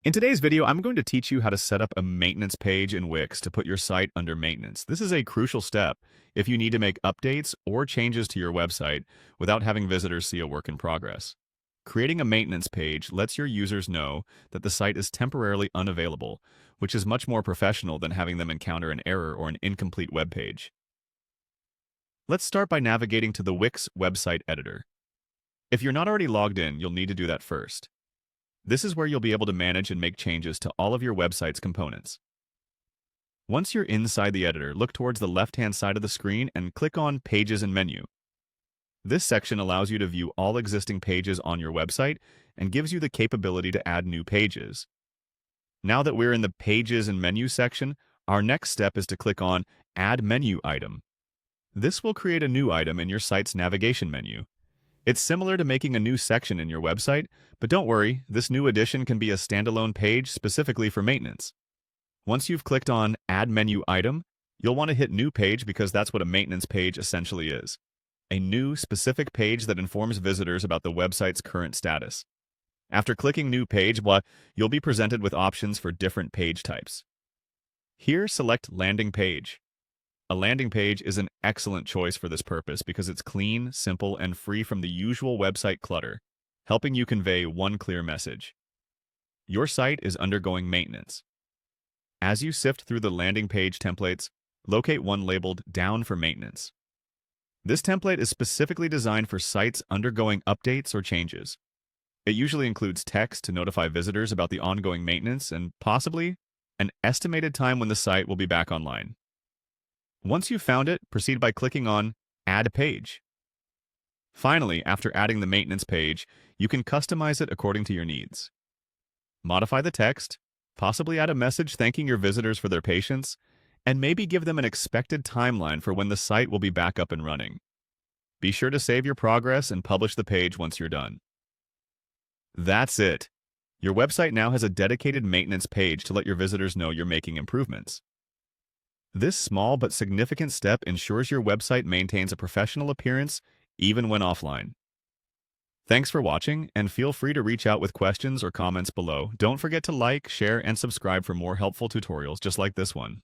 In today's video, I'm going to teach you how to set up a maintenance page in Wix to put your site under maintenance. This is a crucial step if you need to make updates or changes to your website without having visitors see a work in progress. Creating a maintenance page lets your users know that the site is temporarily unavailable, which is much more professional than having them encounter an error or an incomplete web page. Let's start by navigating to the Wix website editor. If you're not already logged in, you'll need to do that first. This is where you'll be able to manage and make changes to all of your website's components. Once you're inside the editor, look towards the left-hand side of the screen and click on Pages and Menu. This section allows you to view all existing pages on your website and gives you the capability to add new pages. Now that we're in the Pages and Menu section, our next step is to click on Add Menu Item. This will create a new item in your site's navigation menu. It's similar to making a new section in your website, but don't worry, this new addition can be a standalone page specifically for maintenance. Once you've clicked on Add Menu Item, you'll want to hit New Page because that's what a maintenance page essentially is. A new, specific page that informs visitors about the website's current status. After clicking New Page, you'll be presented with options for different page types. Here, select Landing Page. A landing page is an excellent choice for this purpose because it's clean, simple, and free from the usual website clutter, helping you convey one clear message. Your site is undergoing maintenance. As you sift through the landing page templates, locate one labeled Down for Maintenance. This template is specifically designed for sites undergoing updates or changes. It usually includes text to notify visitors about the ongoing maintenance and possibly an estimated time when the site will be back online. Once you've found it, proceed by clicking on Add Page. Finally, after adding the maintenance page, you can customize it according to your needs. Modify the text, possibly add a message thanking your visitors for their patience, and maybe give them an expected timeline for when the site will be back up and running. Be sure to save your progress and publish the page once you're done. That's it. Your website now has a dedicated maintenance page to let your visitors know you're making improvements. This small but significant step ensures your website maintains a professional appearance even when offline. Thanks for watching, and feel free to reach out with questions or comments below. Don't forget to like, share, and subscribe for more helpful tutorials just like this one.